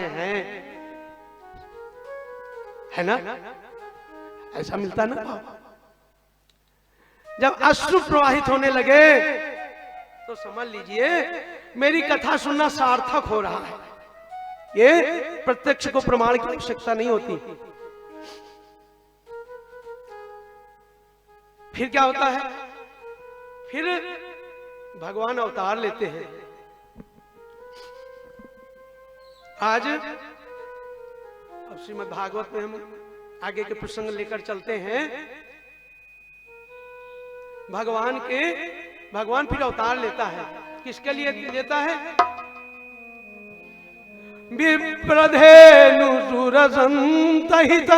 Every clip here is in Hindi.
हैं, है ना? ऐसा मिलता ना भाव। जब अश्रु प्रवाहित होने लगे तो समझ लीजिए मेरी कथा सुनना सार्थक हो रहा है। ये प्रत्यक्ष को प्रमाण की आवश्यकता नहीं होती। फिर क्या होता है? फिर भगवान अवतार लेते हैं। आज अब श्रीमद् भागवत में हम आगे के प्रसंग लेकर चलते हैं। भगवान फिर अवतार लेता है। किसके लिए लेता है? विप्रधेनु सुरसंतहित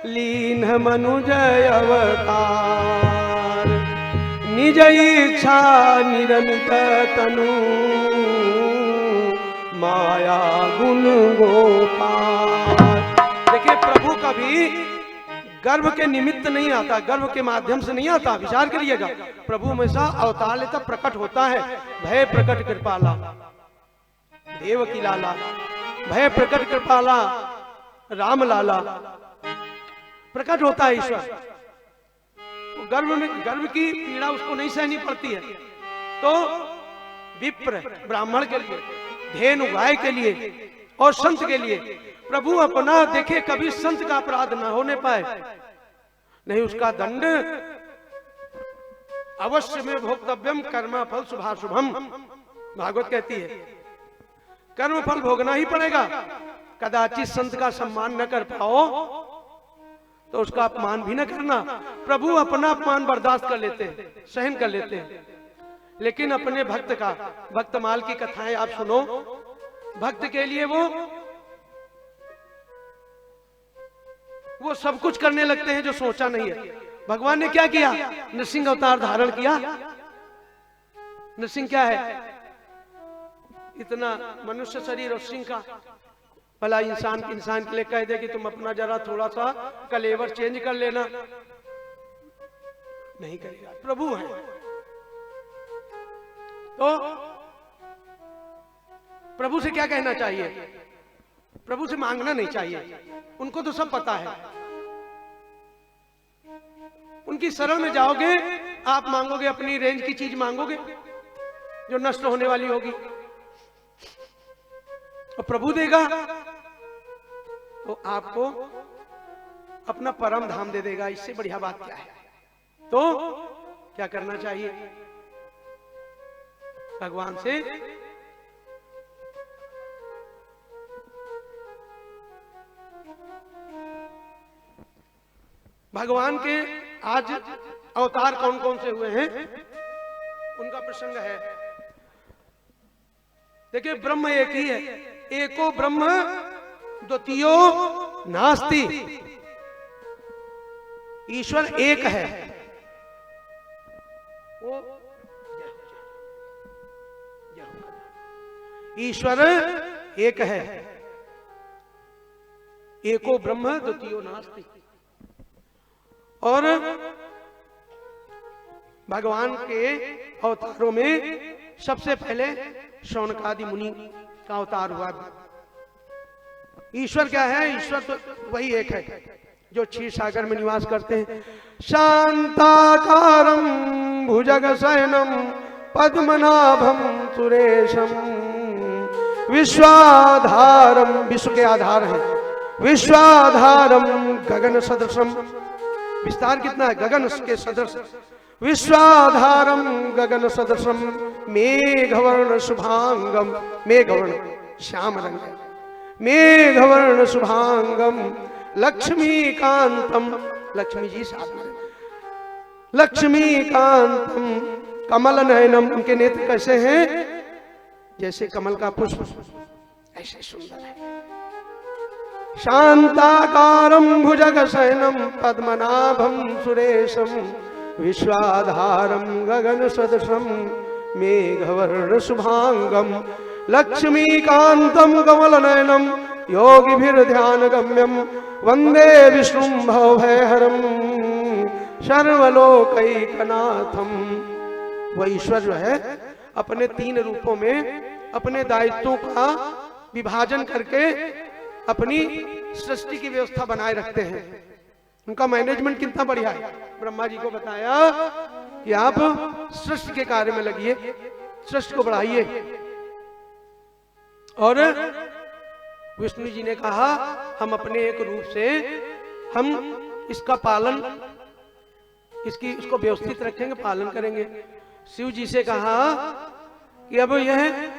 लीन मनुजय अवतार, निज इच्छा निरमित तनु माया गुण गोपाल। देखिए प्रभु कभी गर्भ के निमित्त नहीं आता, गर्भ के माध्यम से नहीं आता। विचार करिएगा, प्रभु हमेशा अवतार लेता, प्रकट होता है। भय प्रकट कृपाला देव की लाला, भय प्रकट कृपाला राम लाला, प्रकट होता है ईश्वर। गर्भ की पीड़ा उसको नहीं सहनी पड़ती है। तो विप्र ब्राह्मण के लिए, धेनु गाय के लिए और संत के लिए प्रभु अपना देखे, कभी संत का अपराध न होने पाए, नहीं उसका दंड अवश्य में भोक्तव्यम कर्म फल शुभाशुभम। भागवत कहती है कर्म फल भोगना ही पड़ेगा। कदाचित संत का सम्मान न कर पाओ तो उसका अपमान भी न करना। प्रभु अपना अपमान बर्दाश्त कर लेते हैं, सहन कर लेते हैं, लेकिन अपने भक्त का, भक्तमाल की कथाएं आप सुनो। भक्त के लिए वो सब कुछ करने लगते हैं जो सोचा नहीं है। भगवान ने क्या किया? नृसिंह अवतार धारण किया। नृसिंह क्या है? इतना मनुष्य शरीर और सिंह का। भला इंसान के लिए कह दे कि तुम अपना जरा थोड़ा सा कलेवर चेंज कर लेना, नहीं करेगा। प्रभु है तो प्रभु से क्या कहना चाहिए? प्रभु से मांगना नहीं चाहिए, उनको तो सब पता है। उनकी शरण में जाओगे, आप मांगोगे अपनी रेंज की चीज मांगोगे जो नष्ट होने वाली होगी, और प्रभु देगा तो आपको अपना परम धाम दे देगा। इससे बढ़िया बात क्या है? तो क्या करना चाहिए? भगवान से भगवान के आज अवतार कौन कौन से हुए हैं उनका प्रसंग है। देखिए ब्रह्म एक ही है, एको ब्रह्म द्वितीयो नास्ति। ईश्वर एक है। वो ईश्वर एक है, एको ब्रह्म द्वितीयो नास्ति। और भगवान के अवतारों में सबसे पहले शौनकादि मुनि का अवतार हुआ। ईश्वर क्या है? ईश्वर तो वही एक है जो क्षीर सागर में निवास करते हैं। शांताकारं भुजगशयनं पद्मनाभं सुरेशं विश्वाधारं, विश्व के आधार है, विश्वाधारं गगन सदृशम। विस्तार कितना है? गगन के सदृश। विश्वाधारं गगन सदृशम मेघवर्ण शुभांगम, मेघवर्ण श्याम रंग, मेघवर्ण शुभांगम लक्ष्मीकांतम, लक्ष्मी जी साथ में, लक्ष्मीकांतम कमल नयनम। उनके नेत्र कैसे हैं? जैसे कमल का पुष्प, ऐसे सुंदर है। शांताकारं भुजगशयनं पद्मनाभं सुरेशं विश्वाधारं गगन सदृशं मेघवर्ण शुभांगम लक्ष्मीकांतं कमलनयनं योगिभिर्ध्यानगम्यं वंदे विष्णुं भवभयहरं सर्वलोकैकनाथं। वह ईश्वर जो है अपने तीन रूपों में अपने दायित्वों का विभाजन करके अपनी सृष्टि की व्यवस्था बनाए रखते हैं। उनका मैनेजमेंट कितना बढ़िया है। ब्रह्मा जी को बताया कि आप सृष्टि के कार्य में लगिए, सृष्टि को बढ़ाइए। और विष्णु जी ने कहा हम अपने एक रूप से हम इसका पालन, इसको व्यवस्थित रखेंगे, पालन करेंगे। शिव जी से कहा कि अब यह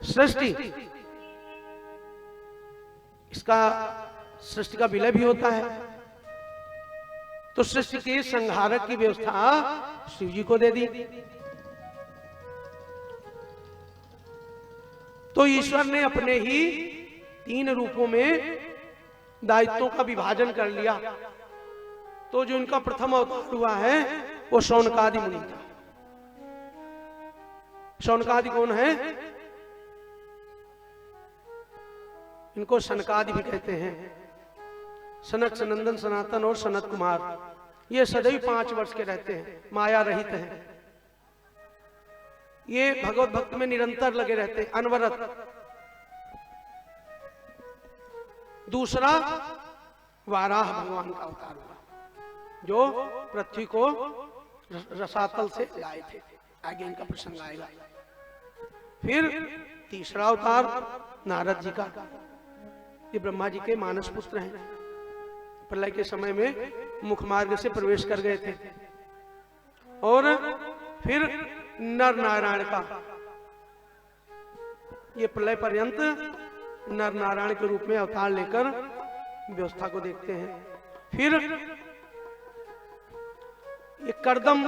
सृष्टि, इसका सृष्टि का विलय भी होता है, तो सृष्टि के संहारक की व्यवस्था शिव जी को दे दी। तो ईश्वर ने अपने ही 3 रूपों में दायित्वों का विभाजन कर लिया। तो जो इनका प्रथम अवतार हुआ है वो शौनकादि मुनि का। शौनकादि कौन है? इनको सनकादि भी कहते हैं। सनक, सनंदन, सनातन और सनत कुमार, ये सदैव 5 वर्ष के रहते हैं, माया रहित हैं। ये भगवत भक्त में निरंतर लगे रहते हैं, अनवरत। दूसरा वाराह भगवान का अवतार हुआ, जो पृथ्वी को रसातल से लाए थे। आगे इनका प्रसंग आएगा। फिर तीसरा अवतार नारद जी का। ये ब्रह्मा जी के मानस पुत्र हैं। प्रलय के समय में मुख मार्ग से प्रवेश कर गए थे। और फिर नर नारायण का, ये प्रलय पर्यंत नर नारायण के रूप में अवतार लेकर व्यवस्था को देखते हैं। फिर ये कर्दम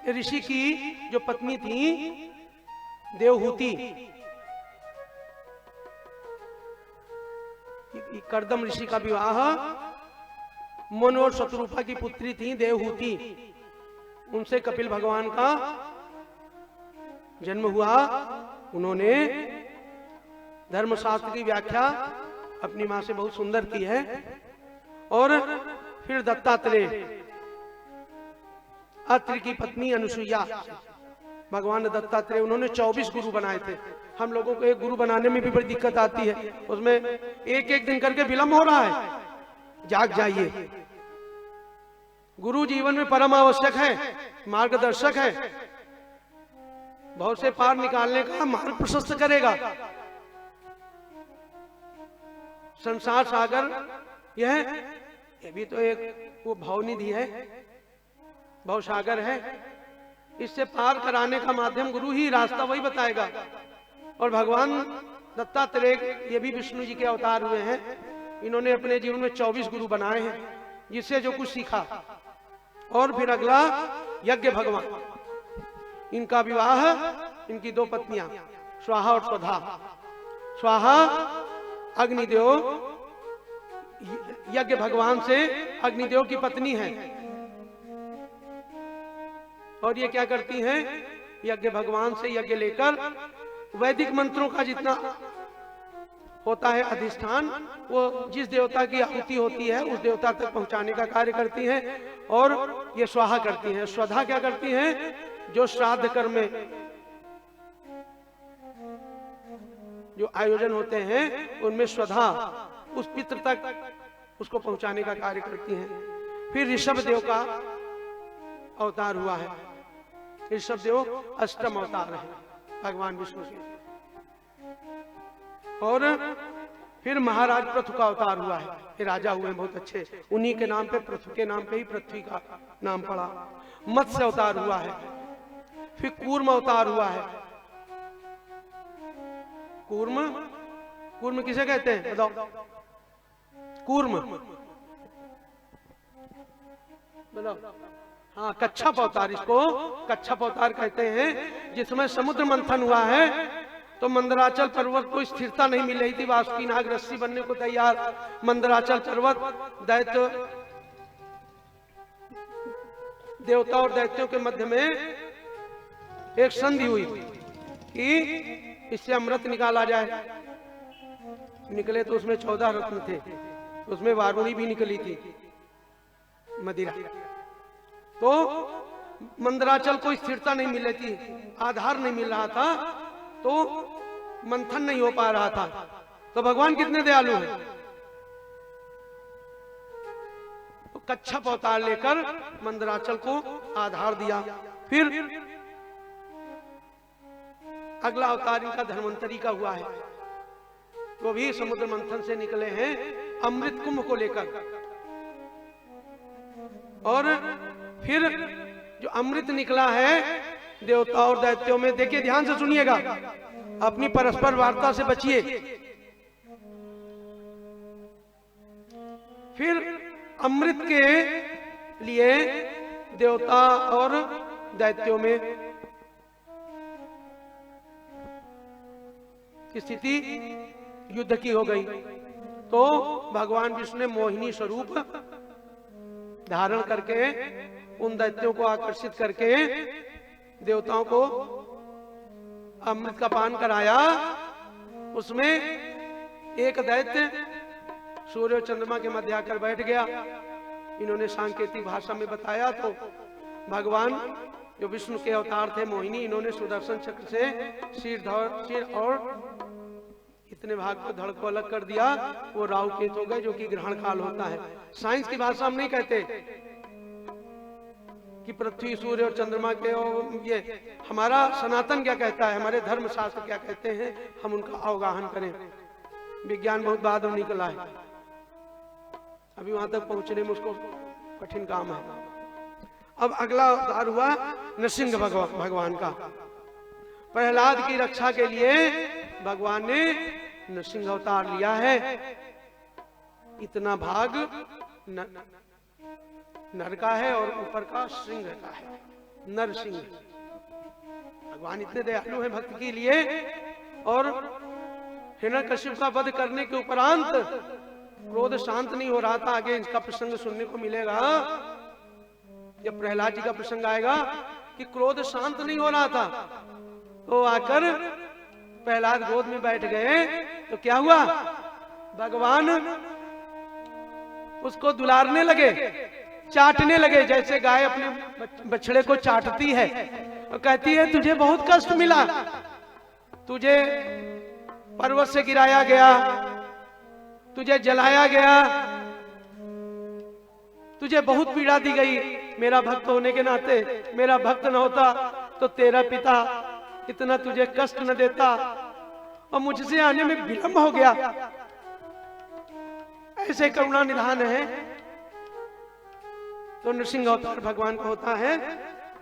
ऋषि की जो पत्नी थी देवहूति, कर्दम ऋषि का विवाह मनु और शत्रुपा की पुत्री थी देवहूति, उनसे कपिल भगवान का जन्म हुआ। उन्होंने धर्मशास्त्र की व्याख्या अपनी मां से बहुत सुंदर की है। और फिर दत्तात्रेय, अत्रि की पत्नी अनुसुईया, भगवान दत्तात्रेय, उन्होंने 24 गुरु बनाए थे। हम लोगों को एक गुरु बनाने में भी बड़ी दिक्कत आती है, उसमें एक दिन करके विलंब हो रहा है। जाग जाइए, गुरु जीवन में परम आवश्यक है, मार्गदर्शक है, बहुत से पार निकालने का मार्ग प्रशस्त करेगा। संसार सागर ये भी तो एक वो भवनिधि है, भव सागर है। इससे पार कराने का माध्यम गुरु ही, रास्ता वही बताएगा। और भगवान दत्तात्रेय ये भी विष्णु जी के अवतार हुए हैं। इन्होंने अपने जीवन में 24 गुरु बनाए हैं, जिससे जो कुछ सीखा। और फिर अगला यज्ञ भगवान, इनका विवाह, इनकी 2 पत्नियां स्वाहा और स्वधा। स्वाहा अग्निदेव, यज्ञ भगवान से अग्निदेव की पत्नी है। और ये क्या करती हैं? यज्ञ भगवान से यज्ञ लेकर वैदिक मंत्रों का जितना होता है अधिष्ठान, वो जिस देवता की आहुति होती है उस देवता तक पहुंचाने का कार्य करती हैं। और ये स्वाहा करती हैं। स्वधा क्या करती हैं? जो श्राद्ध कर्म में जो आयोजन होते हैं उनमें स्वधा उस पितृ तक उसको पहुंचाने का कार्य करती हैं। फिर ऋषभ देव का अवतार हुआ है। ऋषभ देव अष्टम अवतार है भगवान विष्णु के। और फिर महाराज पृथु का अवतार हुआ है। ये राजा हुए बहुत अच्छे, उन्हीं के नाम पे, पृथु के नाम पे ही पृथ्वी का नाम पड़ा। मत्स्य अवतार हुआ है। फिर कूर्म अवतार हुआ है। कूर्म, कूर्म किसे कहते हैं बताओ? कूर्म बताओ। हाँ, कच्छप अवतार, इसको कच्छप अवतार कहते हैं। जिसमें समुद्र मंथन हुआ है तो मंदराचल पर्वत को स्थिरता नहीं मिल रही थी, वासुकी नाग रस्सी बनने को तैयार। मंदराचल पर्वत, दैत्य, देवता और दैत्यों के मध्य में एक संधि हुई कि इससे अमृत निकाला जाए। निकले तो उसमें 14 रत्न थे, उसमें वारुणी भी निकली थी, मदिरा। तो मंदराचल को स्थिरता नहीं मिल रही थी, आधार नहीं मिल रहा था। तो मंथन नहीं हो पा रहा था, तो भगवान कितने दयालु हैं। तो कच्छप अवतार लेकर मंदराचल को आधार दिया। फिर अगला अवतार इनका धन्वंतरी का हुआ है। वो भी समुद्र मंथन से निकले हैं अमृत कुंभ को लेकर। और फिर जो अमृत निकला है देवता और दैत्यों में, देखिए ध्यान से सुनिएगा, अपनी परस्पर वार्ता से बचिए। फिर अमृत के लिए देवता और दैत्यों में स्थिति युद्ध की हो गई। तो भगवान विष्णु ने मोहिनी स्वरूप धारण करके उन दैत्यों को आकर्षित करके देवताओं को अमृत का पान कराया। उसमें एक दैत्य सूर्य और चंद्रमा के मध्य आकर बैठ गया। इन्होंने सांकेतिक भाषा में बताया तो भगवान जो विष्णु के अवतार थे मोहिनी, इन्होंने सुदर्शन चक्र से सिर और इतने भाग को धड़ को अलग कर दिया। वो राहु केतु हो गए, जो कि ग्रहण काल होता है। साइंस की भाषा में नहीं कहते कि पृथ्वी सूर्य और चंद्रमा के, और ये हमारा सनातन क्या कहता है, हमारे धर्म शास्त्र क्या कहते हैं, हम उनका अवगाहन करें। विज्ञान बहुत बाद में निकला है, अभी वहां तक पहुंचने में उसको कठिन काम है। अब अगला अवतार हुआ नृसिंह भगवान का। प्रहलाद की रक्षा के लिए भगवान ने नृसिंह अवतार लिया है। इतना भाग नर का है और ऊपर का सिंह का है, नरसिंह। भगवान इतने दयालु हैं भक्त के लिए। और हिरण्यकशिप का वध करने के उपरांत क्रोध शांत नहीं हो रहा था। आगे इसका प्रसंग सुनने को मिलेगा, जब प्रहलाद जी का प्रसंग आएगा कि क्रोध शांत नहीं हो रहा था। तो आकर प्रहलाद गोद में बैठ गए तो क्या हुआ, भगवान उसको दुलारने लगे, चाटने लगे, जैसे गाय अपने बछड़े को चाटती है और कहती है तुझे बहुत कष्ट मिला, तुझे पर्वत से गिराया गया, तुझे जलाया गया, तुझे बहुत पीड़ा दी गई। मेरा भक्त होने के नाते, मेरा भक्त न होता तो तेरा पिता इतना तुझे कष्ट न देता, और मुझसे आने में विलंब हो गया। ऐसे करुणा निधान है। तो नृसिंह अवतार भगवान का होता है।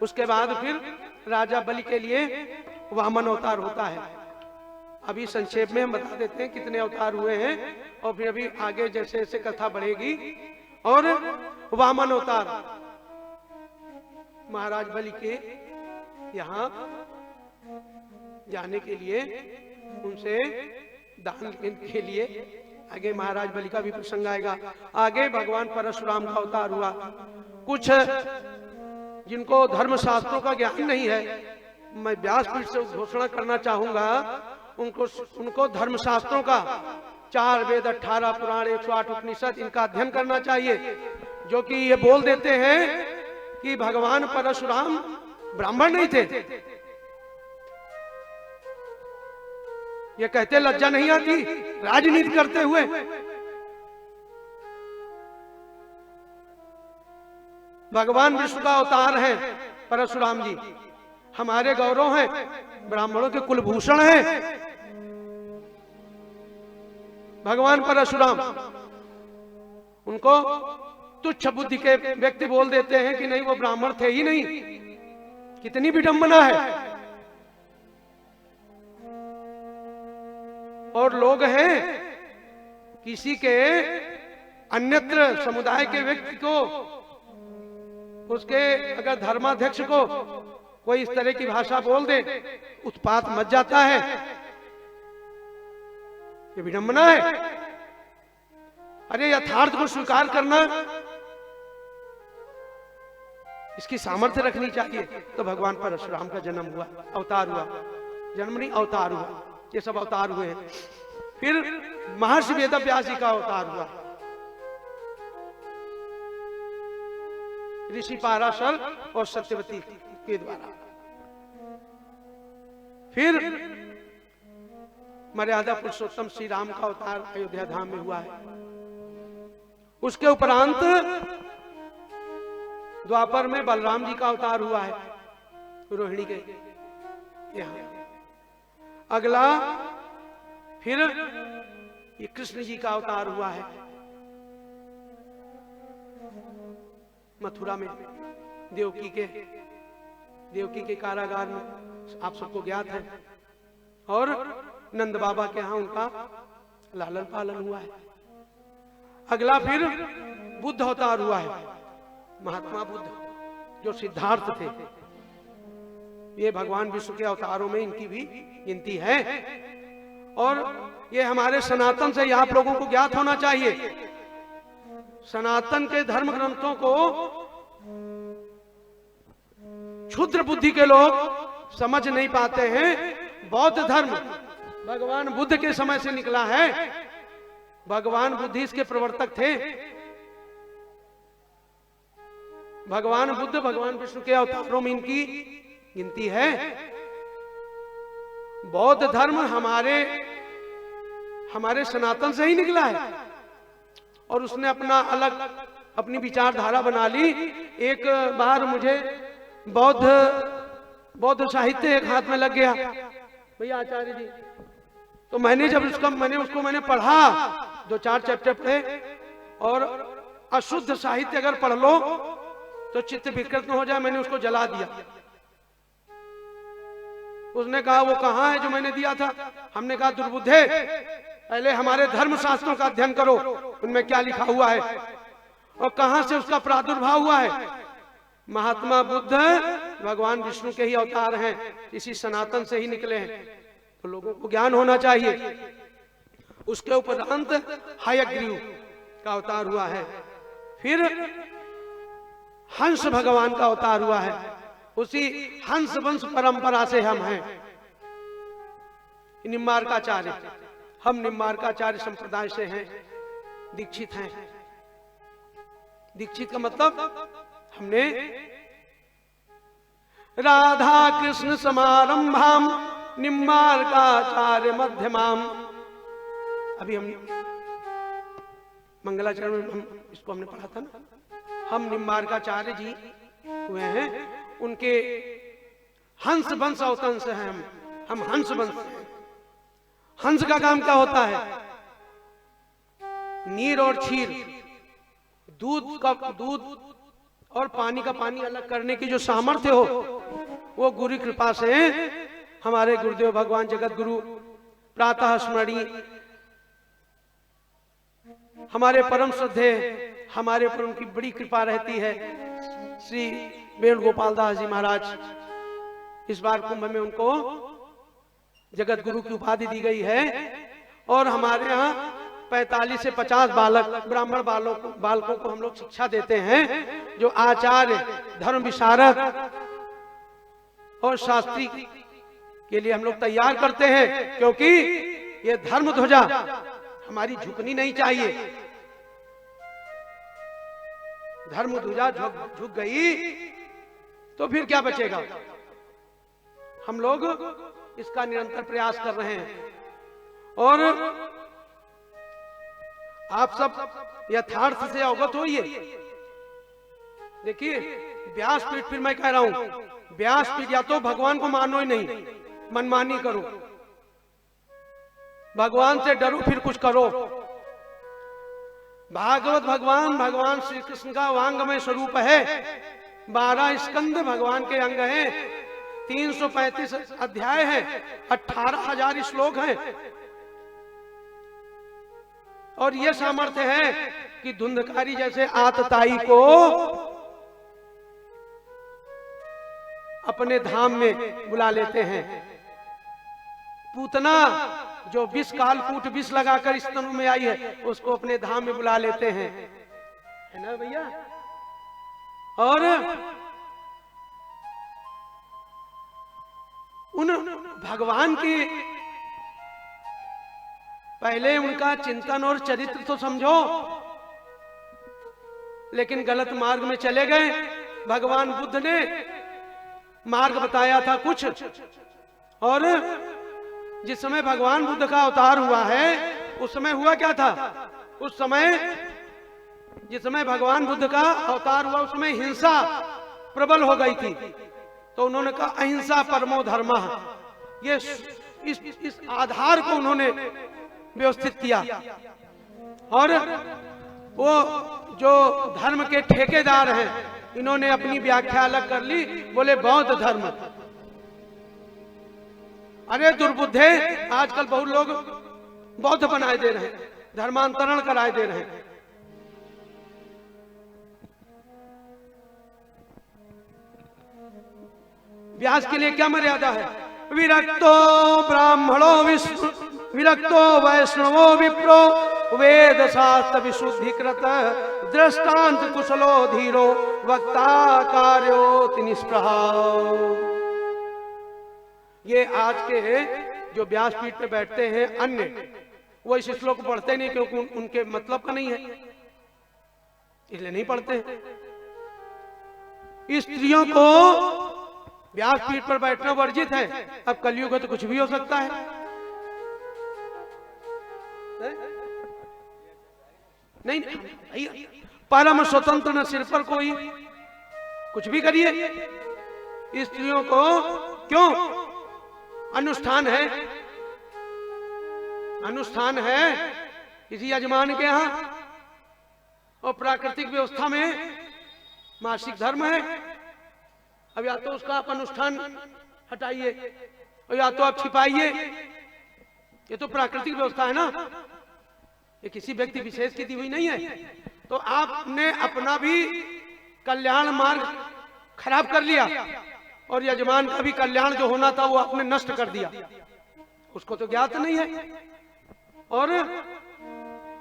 उसके बाद फिर राजा बलि के लिए वामन अवतार होता है। अभी संक्षेप में हम बता देते हैं कितने अवतार हुए हैं, और फिर अभी आगे जैसे जैसे कथा बढ़ेगी। और वामन अवतार महाराज बलि के यहाँ जाने के लिए, उनसे दान के लिए आगे महाराज बलि का भी प्रसंग आएगा। आगे भगवान परशुराम का अवतार हुआ। कुछ जिनको धर्म शास्त्रों का ज्ञान नहीं है, मैं व्यासपीठ से घोषणा करना चाहूंगा, उनको धर्म शास्त्रों का 4 वेद 18 पुराण 108 उपनिषद इनका अध्ययन करना चाहिए। जो कि ये बोल देते हैं कि भगवान परशुराम ब्राह्मण नहीं थे। ये कहते लज्जा नहीं आती राजनीति करते हुए। भगवान विष्णु का अवतार है परशुराम जी, हमारे गौरव हैं, ब्राह्मणों के कुलभूषण हैं भगवान परशुराम। उनको तुच्छ बुद्धि के व्यक्ति बोल देते हैं कि नहीं वो ब्राह्मण थे ही नहीं। कितनी विडंबना है। और लोग हैं किसी के अन्यत्र समुदाय के व्यक्ति को, उसके अगर धर्माध्यक्ष को कोई इस तरह की भाषा बोल दे, उत्पात मच जाता है। ये विडंबना है। अरे यथार्थ को स्वीकार करना, इसकी सामर्थ्य रखनी चाहिए। तो भगवान परशुराम का जन्म हुआ, अवतार हुआ, जन्म नहीं अवतार हुआ, ये सब अवतार हुए हैं। फिर महर्षि वेदव्यास जी का अवतार हुआ, ऋषि पाराशर और सत्यवती के द्वारा। फिर मर्यादा पुरुषोत्तम श्री राम का अवतार अयोध्या धाम में हुआ है। उसके उपरांत द्वापर में बलराम जी का अवतार हुआ है रोहिणी के यहाँ। अगला फिर ये कृष्ण जी का अवतार हुआ है मथुरा में, देवकी के कारागार में, आप सबको ज्ञात है। और नंद बाबा के यहाँ उनका लालन पालन हुआ है। अगला फिर बुद्ध अवतार हुआ है, महात्मा बुद्ध जो सिद्धार्थ थे। ये भगवान विष्णु के अवतारों में इनकी भी गिनती है। और ये हमारे सनातन से आप लोगों को ज्ञात होना चाहिए। सनातन के धर्म ग्रंथों को क्षुद्र बुद्धि के लोग समझ नहीं पाते हैं। बौद्ध धर्म भगवान बुद्ध के समय से निकला है। भगवान बुद्ध इसके प्रवर्तक थे। भगवान बुद्ध भगवान विष्णु के अवतारों में इनकी गिनती है। बौद्ध धर्म हमारे सनातन से ही निकला है और उसने अपनी विचारधारा बना ली। एक बार मुझे बौद्ध साहित्य एक हाथ में लग गया भैया आचार्य जी, तो मैंने उसको पढ़ा, 2-4 चैप्टर पढ़े। और अशुद्ध साहित्य अगर पढ़ लो तो चित्त विकृत न हो जाए, मैंने उसको जला दिया। उसने कहा वो कहाँ है जो मैंने दिया था? हमने कहा दुर्बुद्धे, पहले हमारे धर्म शास्त्रों का अध्ययन करो, उनमें क्या लिखा हुआ है और कहां से उसका प्रादुर्भाव हुआ है। महात्मा बुद्ध भगवान विष्णु के ही अवतार हैं, इसी सनातन से ही निकले हैं, तो लोगों को ज्ञान होना चाहिए। उसके उपरांत हयग्रीव का अवतार हुआ है। फिर हंस भगवान का अवतार हुआ है। उसी हंस वंश परंपरा से हम हैं, निम्बार्काचार्य। हम निम्बार्काचार्य संप्रदाय से हैं, दीक्षित हैं। दीक्षित का मतलब हमने राधा कृष्ण समारंभाम निम्बार्काचार्य मध्यमाम, अभी हम मंगलाचरण में इसको हमने पढ़ा था ना। हम निम्बार्काचार्य जी हुए हैं, उनके हंस वंश अवतंस हैं। हम हंस वंश हैं। हंस का काम क्या होता है? नीर और क्षीर, दूध और पानी का पानी अलग करने की जो सामर्थ्य हो, वो गुरु कृपा से हमारे गुरुदेव भगवान जगत गुरु प्रातः स्मरणीय हमारे परम श्रद्धे, हमारे पर उनकी बड़ी कृपा रहती है। श्री वेणुगोपाल दास जी महाराज, इस बार कुंभ में उनको जगत गुरु की उपाधि दी गई है। और हमारे यहाँ 45 से 50 ब्राह्मण बालकों को हम लोग शिक्षा देते हैं, जो आचार्य, धर्म विशारद और शास्त्री के लिए हम लोग तैयार करते हैं। क्योंकि ये धर्म ध्वजा हमारी झुकनी नहीं चाहिए। धर्म ध्वजा झुक गई तो फिर क्या बचेगा? हम लोग इसका निरंतर प्रयास कर रहे हैं। और आप सब यथार्थ से अवगत होइए। देखिए, व्यासपीठ, फिर मैं कह रहा हूं, व्यासपीठ या तो भगवान को मानो ही नहीं, मनमानी करो। भगवान से डरो फिर कुछ करो। भागवत भगवान श्री कृष्ण का वांगमय स्वरूप है। 12 स्कंद भगवान के अंग हैं, 335 अध्याय हैं, 18,000 श्लोक हैं। और यह सामर्थ्य है कि धुंधकारी जैसे आतताई को अपने धाम में बुला लेते हैं। पूतना जो विष कालकूट विष लगाकर इस तनु में आई है, उसको अपने धाम में बुला लेते हैं, है ना भैया? और उन भगवान की पहले उनका चिंतन और चरित्र तो समझो, लेकिन गलत मार्ग में चले गए। भगवान बुद्ध ने मार्ग बताया था कुछ, और जिस समय भगवान बुद्ध का अवतार हुआ है उस समय हुआ क्या था? उस समय जिस समय भगवान बुद्ध का अवतार हुआ उस समय हिंसा प्रबल हो गई थी। तो उन्होंने कहा अहिंसा परमो धर्मः, ये इस आधार को उन्होंने व्यवस्थित किया। और वो जो धर्म के ठेकेदार हैं इन्होंने अपनी व्याख्या अलग कर ली, बोले बौद्ध धर्म। अरे दुर्बुद्धे, आजकल बहुत लोग बौद्ध बनाए दे रहे हैं, धर्मांतरण कराए दे रहे हैं। व्यास के लिए क्या मर्यादा है? विरक्तो ब्राह्मणो विरक्तो वैष्णवो विप्रो वेद शास्त्र विशुद्धिकृत दृष्टांत कुशलो धीरो वक्ता कार्योति निष्प्रहा। ये आज के जो व्यासपीठ पे बैठते हैं अन्य, वो इस श्लोक को पढ़ते नहीं क्योंकि उनके मतलब का नहीं है, इसलिए नहीं पढ़ते। स्त्रियों को व्यासपीठ पर बैठना वर्जित है। अब कलयुग है तो कुछ भी हो सकता है। नहीं नहीं, परम स्वतंत्र न सिर पर कोई, कुछ भी करिए। स्त्रियों को क्यों? अनुष्ठान है, अनुष्ठान है किसी यजमान के यहाँ, और प्राकृतिक व्यवस्था में मासिक धर्म है। अब या तो उसका आप अनुष्ठान हटाइए और या तो आप छिपाइए। ये तो प्राकृतिक व्यवस्था है ना, ये किसी व्यक्ति विशेष की दी हुई नहीं है। तो आपने अपना भी कल्याण मार्ग खराब कर लिया और यजमान का भी कल्याण जो होना था वो आपने नष्ट कर दिया, उसको तो ज्ञात नहीं है। और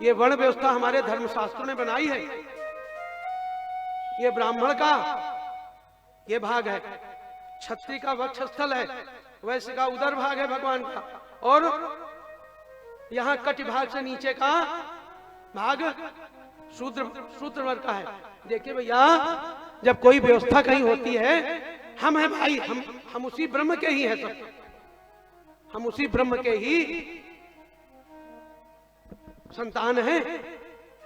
ये वर्ण व्यवस्था हमारे धर्मशास्त्रों ने बनाई है। ये ब्राह्मण का ये भाग है, क्षत्रिय का वक्षस्थल है, वैश्य का उदर भाग है भगवान का, और यहाँ कटि भाग से नीचे का भाग शूद्र वर्ग का है। देखिए भैया, जब कोई व्यवस्था कहीं होती है, हम हैं भाई, हम उसी ब्रह्म के ही हैं सब, हम उसी ब्रह्म के ही संतान हैं।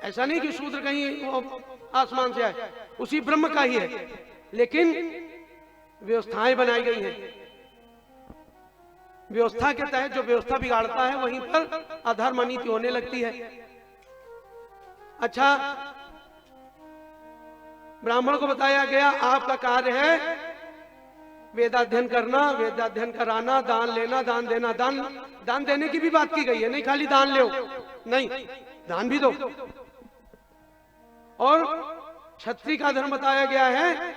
ऐसा नहीं कि शूद्र कहीं आसमान से आए, उसी ब्रह्म का ही है। लेकिन व्यवस्थाएं बनाई गई हैं, व्यवस्था के तहत जो व्यवस्था बिगाड़ता है वहीं पर अधर्म नीति होने लगती है। अच्छा, ब्राह्मण को बताया गया आपका कार्य है वेदाध्ययन करना, वेदाध्ययन कराना, दान लेना, दान देना। दान देने की भी बात की गई है, नहीं खाली दान ले, नहीं, दान भी दो। और क्षत्रिय का धर्म बताया गया है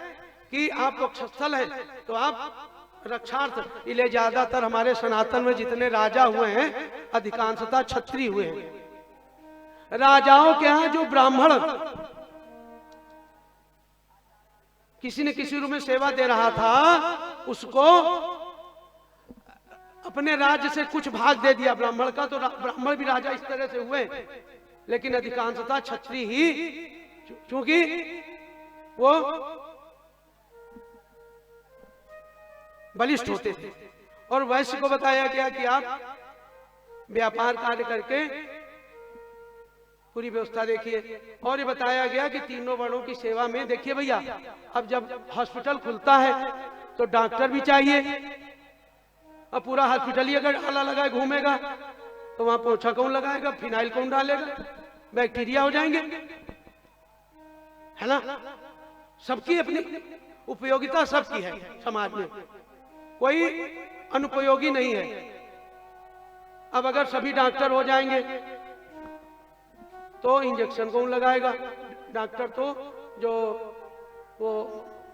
कि आप वक्षस्थल है तो आप रक्षार्थ, इसलिए ज्यादातर हमारे सनातन में जितने राजा हुए हैं अधिकांशतः क्षत्रिय हुए हैं। राजाओं के यहाँ जो ब्राह्मण किसी न किसी रूप में सेवा दे रहा था, उसको अपने राज्य से कुछ भाग दे दिया ब्राह्मण का। तो ब्राह्मण भी राजा इस तरह से हुए, लेकिन अधिकांशतः क्षत्रिय ही, क्योंकि वो बलिष्ठ होते थे। और वैश्य को बताया गया कि आप व्यापार कार्य करके पूरी व्यवस्था देखिए। और ये बताया गया कि तीनों वर्णों की सेवा में, देखिए भैया, अब जब हॉस्पिटल खुलता है तो डॉक्टर भी चाहिए। अब पूरा हॉस्पिटल ही अगर आला लगाए घूमेगा तो वहां पोछा कौन लगाएगा, फिनाइल कौन डालेगा, बैक्टीरिया हो जाएंगे, है ना। सबकी अपनी उपयोगिता सबकी है समाज में, कोई अनुपयोगी नहीं है। अब अगर सभी डॉक्टर हो जाएंगे तो इंजेक्शन कौन लगाएगा? डॉक्टर तो जो वो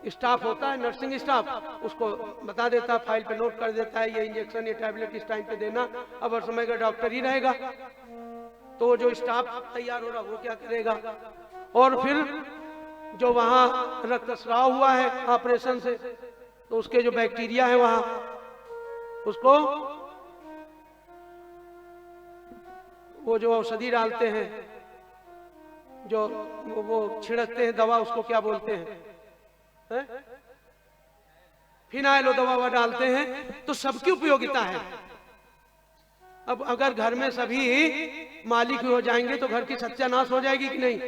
स्टाफ होता है, नर्सिंग स्टाफ, उसको बता देता, फाइल पे नोट कर देता है ये इंजेक्शन, ये टैबलेट इस टाइम पे देना। अब हर समय का डॉक्टर ही रहेगा तो जो स्टाफ तैयार हो रहा वो क्या करेगा? और फिर जो वहां रक्तस्राव हुआ है ऑपरेशन से, तो उसके जो बैक्टीरिया है वहां, उसको वो जो औषधि डालते हैं, जो वो छिड़कते हैं दवा, उसको क्या बोलते हैं? फिनाइल दवा डालते हैं। तो सबकी उपयोगिता है, अब अगर घर में सभी मालिक हो जाएंगे तो घर की सत्यानाश हो जाएगी कि नहीं?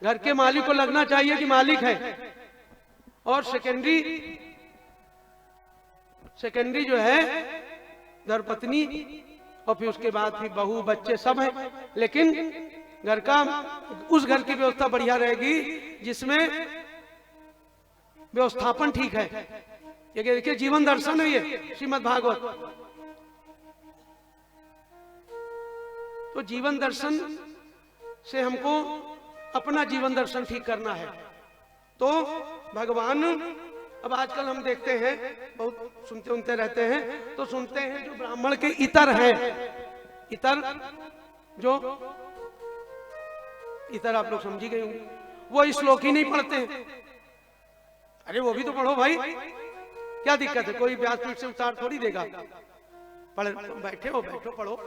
घर के मालिक को लगना चाहिए कि मालिक है। और सेकेंडरी जो है धर्मपत्नी, और फिर उसके बाद फिर बहू बच्चे सब हैं। लेकिन घर का उस घर की व्यवस्था बढ़िया रहेगी जिसमें व्यवस्थापन ठीक है। ये देखिए जीवन दर्शन है ये श्रीमद् भागवत। तो जीवन दर्शन से हमको अपना जीवन दर्शन ठीक करना है। तो भगवान, अब आजकल हम देखते हैं, बहुत सुनते रहते हैं, तो सुनते हैं जो ब्राह्मण के इतर हैं, इतर आप लोग समझी गए होंगे, वो श्लोक ही नहीं पढ़ते हैं। अरे वो भी तो पढ़ो भाई, क्या दिक्कत है? कोई व्यासपीठ से उतार थोड़ी देगा। बैठो पढ़ो।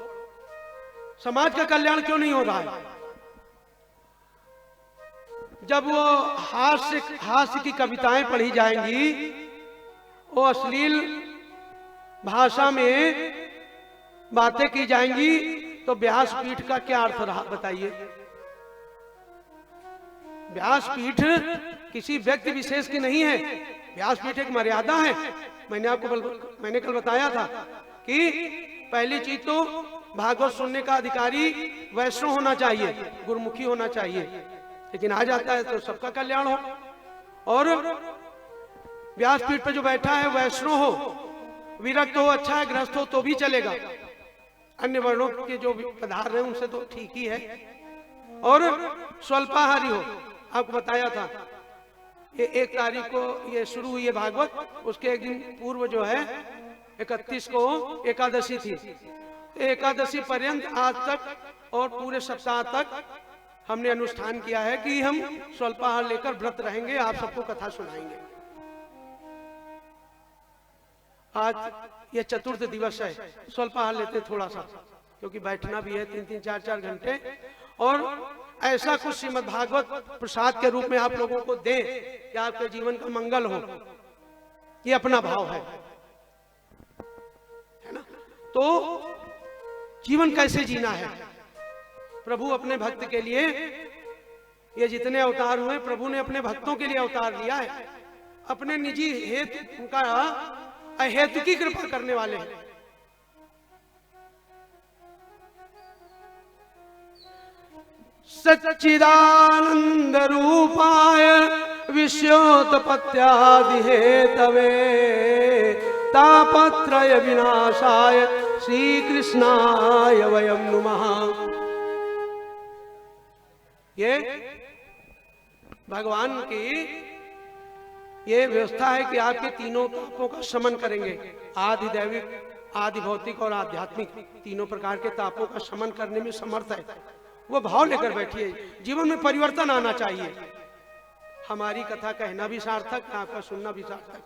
समाज का कल्याण क्यों नहीं हो रहा है? जब वो हास्य की कविताएं पढ़ी जाएंगी, वो अश्लील भाषा में बातें की जाएंगी, तो व्यासपीठ का क्या अर्थ रहा बताइए? व्यासपीठ किसी व्यक्ति विशेष की नहीं है। व्यासपीठ एक मर्यादा है। मैंने कल बताया था कि पहली चीज तो भागवत सुनने का अधिकारी वैष्णव होना चाहिए, गुरुमुखी होना चाहिए। लेकिन आ जाता है तो सबका कल्याण हो। और व्यासपीठ पे जो बैठा है वैष्णव हो, विरक्त हो, अच्छा है, गृहस्थ हो तो भी चलेगा। अन्य वर्णों के जो पदार्थ हैं उनसे तो ठीक ही है। और स्वल्पाहारी हो, आपको बताया था ये 1 तारीख को ये शुरू हुई है भागवत, उसके एक दिन पूर्व जो है 31 को एकादशी थी। एकादशी पर्यंत आज तक और पूरे सप्ताह तक हमने अनुष्ठान किया है कि हम स्वल्पाहार लेकर व्रत रहेंगे, आप सबको कथा सुनाएंगे। आज ये चतुर्थ दिवस है, स्वल्पाहार लेते थोड़ा सा, क्योंकि बैठना भी है 3-3, 4-4 घंटे। और ऐसा कुछ श्रीमद् भागवत प्रसाद के रूप में आप लोगों को दें कि आपके जीवन का मंगल हो, ये अपना भाव है ना? तो जीवन कैसे जीना है? प्रभु अपने भक्त के लिए, ये जितने अवतार हुए प्रभु ने अपने भक्तों के लिए अवतार लिया है। अपने निजी हेतु उनका अहेतु की कृपा करने वाले हैं। सच्चिदानंद रूपाय विश्वोत्पत्त्यादि हेतवे तापत्रय विनाशाय श्री कृष्णाय वयं नुमः। ये भगवान की ये व्यवस्था है कि आपके तीनों तापों का शमन करेंगे। आदि दैविक, आदि भौतिक और आध्यात्मिक, तीनों प्रकार के तापों का शमन करने में समर्थ है। वो भाव लेकर बैठिए। जीवन में परिवर्तन आना चाहिए। हमारी कथा कहना भी सार्थक, आपका सुनना भी सार्थक।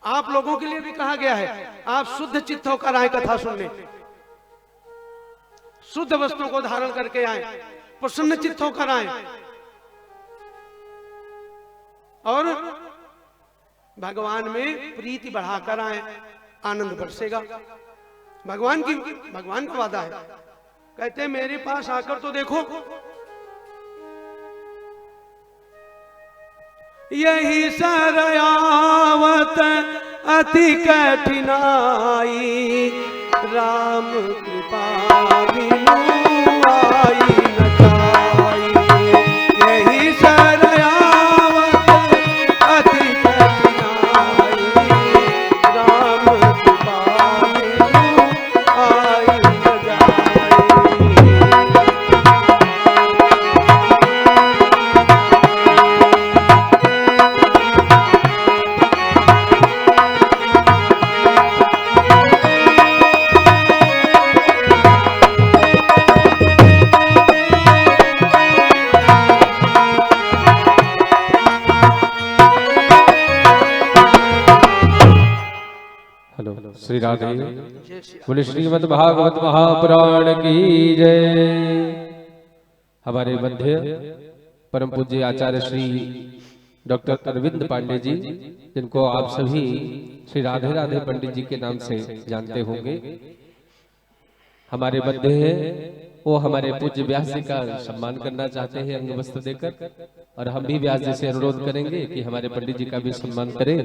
आप लोगों के लिए भी कहा गया है, आप शुद्ध चित्त होकर आए कथा सुनने, शुद्ध वस्तुओं को धारण करके आए, प्रसन्न चित्त होकर आए, और भगवान में प्रीति बढ़ाकर आए, आनंद बरसेगा। भगवान का वादा है, कहते हैं मेरे पास आकर तो देखो। यही सरयावत अति कठिनाई, राम कृपा बिनु आई न जाई। यही सरयावत अति कठिनाई, राम कृपा बिनु आई न जाई। श्री राधे। बोले श्रीमद् भागवत महापुराण की जय। हमारे मध्य परम पूज्य आचार्य श्री डॉक्टर अरविंद पांडे जी, जिनको आप सभी श्री राधे राधे पंडित जी के नाम से जानते होंगे, हमारे बंधे हैं वो हमारे पूज्य व्यास जी का सम्मान करना चाहते हैं अंग वस्त्र देकर, और हम भी व्यास जी से अनुरोध करेंगे कि हमारे पंडित जी का भी सम्मान करें।